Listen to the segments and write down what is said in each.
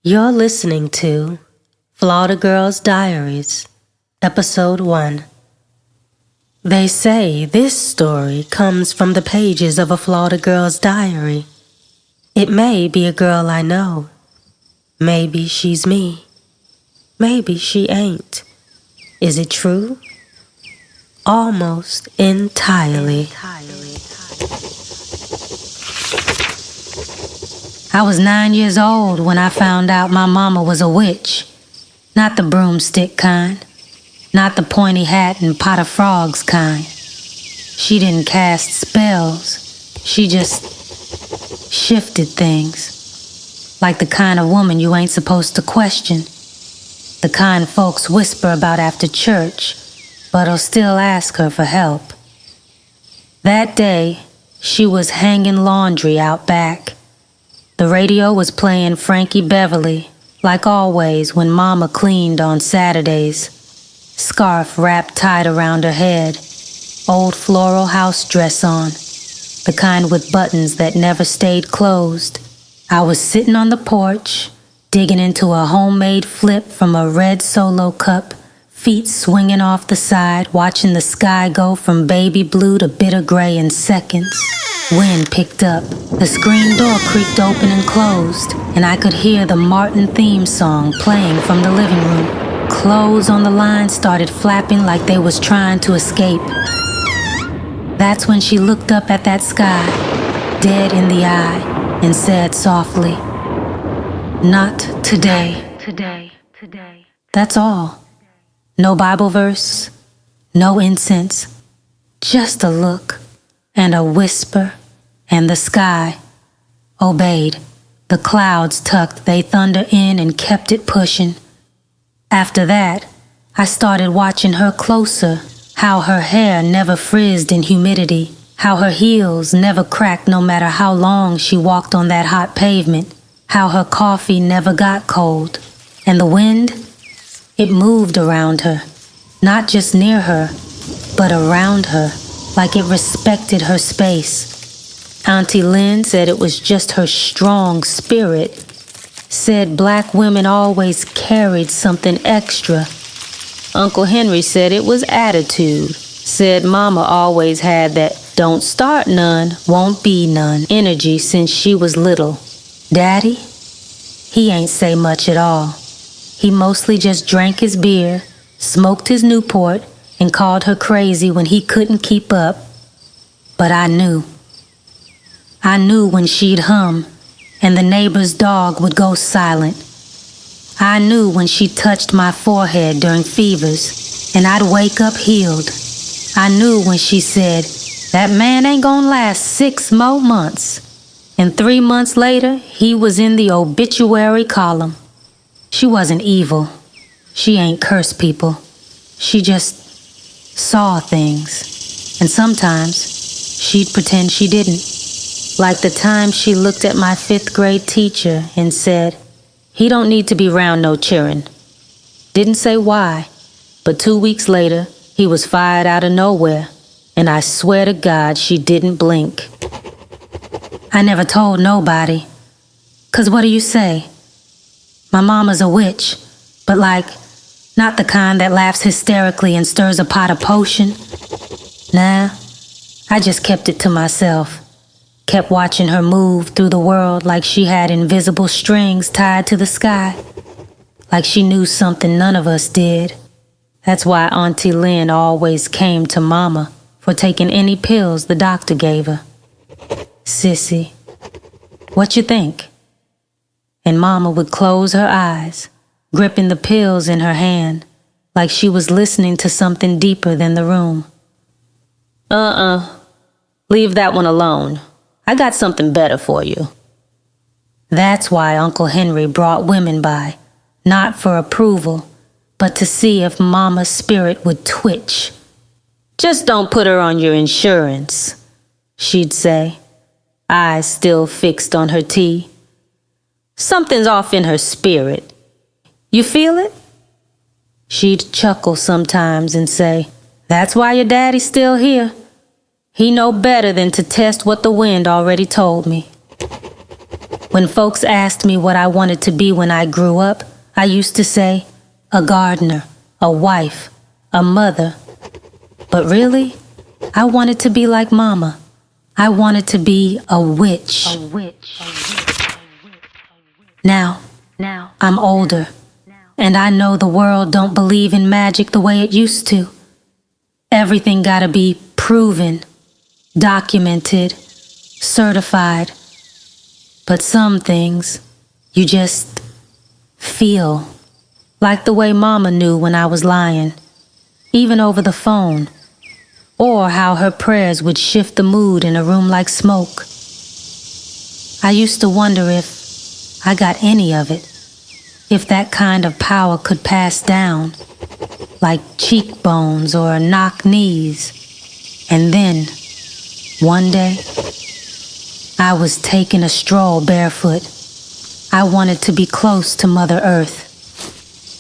You're listening to Flawda Girls Diaries, Episode 1. They say this story comes from the pages of a Flawda Girl's diary. It may be a girl I know. Maybe she's me. Maybe she ain't. Is it true? Almost entirely. I was 9 years old when I found out my mama was a witch. Not the broomstick kind. Not the pointy hat and pot of frogs kind. She didn't cast spells. She just shifted things. Like the kind of woman you ain't supposed to question. The kind folks whisper about after church, but'll still ask her for help. That day, she was hanging laundry out back. The radio was playing Frankie Beverly, like always when Mama cleaned on Saturdays. Scarf wrapped tight around her head, old floral house dress on, the kind with buttons that never stayed closed. I was sitting on the porch, digging into a homemade flip from a red Solo cup, feet swinging off the side, watching the sky go from baby blue to bitter gray in seconds. Wind picked up, the screen door creaked open and closed, and I could hear the Martin theme song playing from the living room. Clothes on the line started flapping like they was trying to escape. That's when she looked up at that sky, dead in the eye, and said softly, "Not today." That's all. No Bible verse, no incense, just a look and a whisper, and the sky obeyed. The clouds tucked they thunder in and kept it pushing. After that, I started watching her closer, how her hair never frizzed in humidity, how her heels never cracked no matter how long she walked on that hot pavement, how her coffee never got cold. And the wind, it moved around her, not just near her, but around her, like it respected her space. Auntie Lynn said it was just her strong spirit. Said black women always carried something extra. Uncle Henry said it was attitude. Said Mama always had that don't start none, won't be none energy since she was little. Daddy? He ain't say much at all. He mostly just drank his beer, smoked his Newport, and called her crazy when he couldn't keep up. But I knew. I knew when she'd hum, and the neighbor's dog would go silent. I knew when she touched my forehead during fevers, and I'd wake up healed. I knew when she said, "That man ain't gonna last 6 more months." And 3 months later, he was in the obituary column. She wasn't evil. She ain't cursed people. She just saw things. And sometimes, she'd pretend she didn't. Like the time she looked at my 5th grade teacher and said, "He don't need to be round no cheering." Didn't say why, but 2 weeks later, he was fired out of nowhere, and I swear to God she didn't blink. I never told nobody, 'cause what do you say? My mama's a witch, but like, not the kind that laughs hysterically and stirs a pot of potion. Nah, I just kept it to myself. Kept watching her move through the world like she had invisible strings tied to the sky. Like she knew something none of us did. That's why Auntie Lynn always came to Mama for taking any pills the doctor gave her. "Sissy, what you think?" And Mama would close her eyes, gripping the pills in her hand, like she was listening to something deeper than the room. Leave that one alone. I got something better for you." That's why Uncle Henry brought women by, not for approval, but to see if Mama's spirit would twitch. "Just don't put her on your insurance," she'd say, eyes still fixed on her tea. "Something's off in her spirit. You feel it?" She'd chuckle sometimes and say, "That's why your daddy's still here. He know better than to test what the wind already told me." When folks asked me what I wanted to be when I grew up, I used to say, a gardener, a wife, a mother. But really, I wanted to be like Momma. I wanted to be a witch. Now, I'm older, and I know the world don't believe in magic the way it used to. Everything gotta be proven, documented, certified. But some things, you just feel. Like the way Momma knew when I was lying, even over the phone. Or how her prayers would shift the mood in a room like smoke. I used to wonder if I got any of it. If that kind of power could pass down, like cheekbones or knock knees. And then, one day, I was taking a stroll barefoot. I wanted to be close to Mother Earth.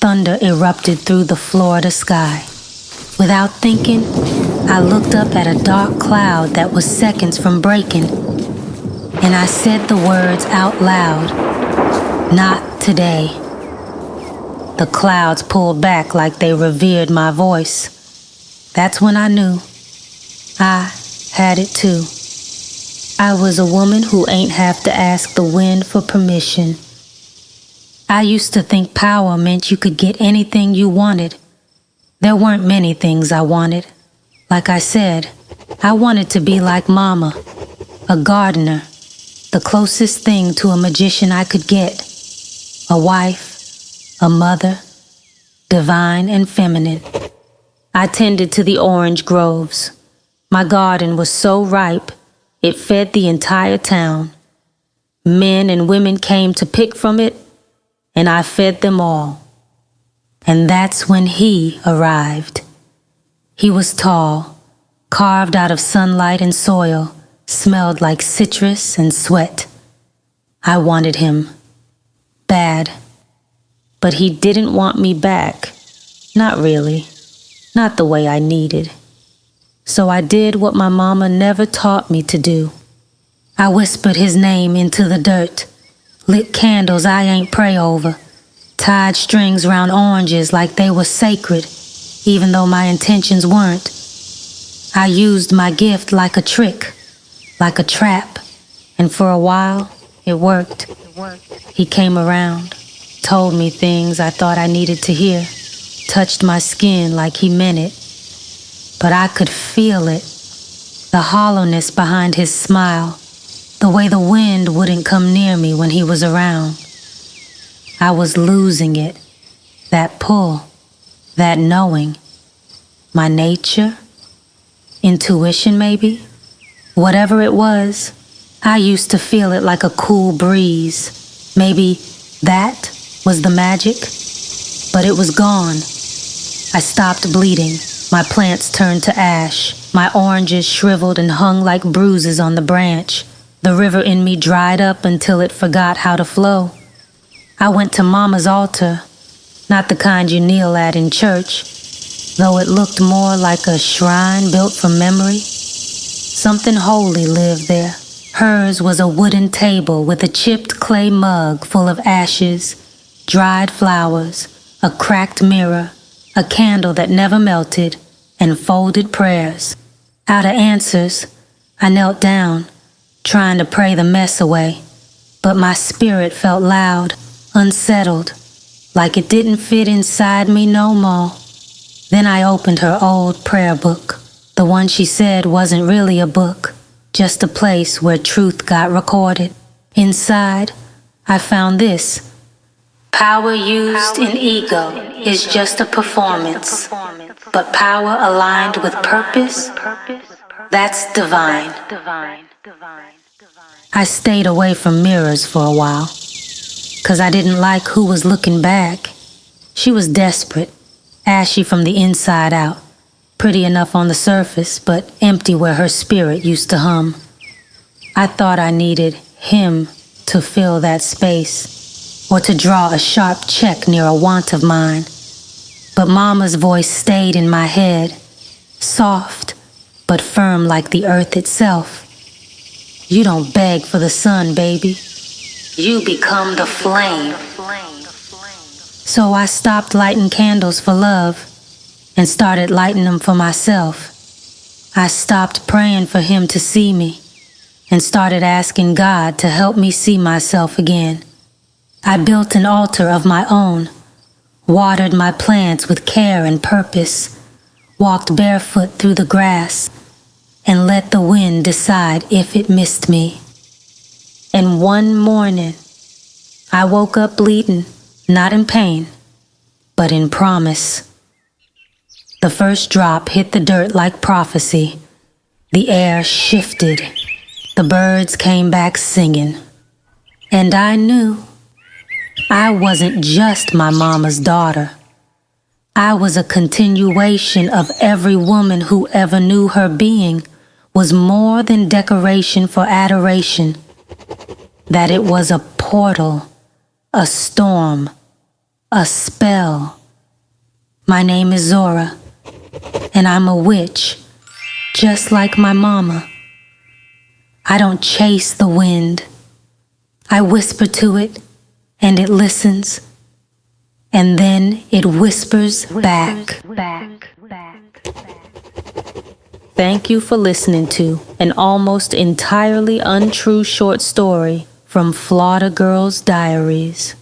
Thunder erupted through the Flawda sky. Without thinking, I looked up at a dark cloud that was seconds from breaking, and I said the words out loud, "Not today." The clouds pulled back like they revered my voice. That's when I knew I had it too. I was a woman who ain't have to ask the wind for permission. I used to think power meant you could get anything you wanted. There weren't many things I wanted. Like I said, I wanted to be like Momma, a gardener, the closest thing to a magician I could get. A wife, a mother, divine and feminine. I tended to the orange groves. My garden was so ripe, it fed the entire town. Men and women came to pick from it, and I fed them all. And that's when he arrived. He was tall, carved out of sunlight and soil, smelled like citrus and sweat. I wanted him. Bad. But he didn't want me back. Not really. Not the way I needed. So I did what my mama never taught me to do. I whispered his name into the dirt, lit candles I ain't pray over, tied strings round oranges like they were sacred, even though my intentions weren't. I used my gift like a trick, like a trap, and for a while, it worked. He came around, told me things I thought I needed to hear, touched my skin like he meant it. But I could feel it, the hollowness behind his smile, the way the wind wouldn't come near me when he was around. I was losing it, that pull, that knowing. My nature, intuition maybe, whatever it was, I used to feel it like a cool breeze. Maybe that was the magic, but it was gone. I stopped bleeding. My plants turned to ash. My oranges shriveled and hung like bruises on the branch. The river in me dried up until it forgot how to flow. I went to Mama's altar, not the kind you kneel at in church, though it looked more like a shrine built from memory. Something holy lived there. Hers was a wooden table with a chipped clay mug full of ashes, dried flowers, a cracked mirror, a candle that never melted, and folded prayers. Out of answers, I knelt down, trying to pray the mess away, but my spirit felt loud, unsettled, like it didn't fit inside me no more. Then I opened her old prayer book, the one she said wasn't really a book, just a place where truth got recorded. Inside, I found this. Power used in ego is just a performance, but power aligned with purpose, that's divine. I stayed away from mirrors for a while, 'cause I didn't like who was looking back. She was desperate, ashy from the inside out, pretty enough on the surface, but empty where her spirit used to hum. I thought I needed him to fill that space, or to draw a sharp check near a want of mine. But Mama's voice stayed in my head, soft, but firm like the earth itself. You don't beg for the sun, baby. you become the flame. So I stopped lighting candles for love and started lighting them for myself. I stopped praying for him to see me and started asking God to help me see myself again. I built an altar of my own, watered my plants with care and purpose, walked barefoot through the grass, and let the wind decide if it missed me. And one morning, I woke up bleeding, not in pain, but in promise. The first drop hit the dirt like prophecy. The air shifted. The birds came back singing. And I knew I wasn't just my mama's daughter. I was a continuation of every woman who ever knew her being was more than decoration for adoration. That it was a portal, a storm, a spell. My name is Zora, and I'm a witch, just like my mama. I don't chase the wind. I whisper to it, and it listens, and then it whispers back. Thank you for listening to an almost entirely untrue short story from Flawda Girls Diaries.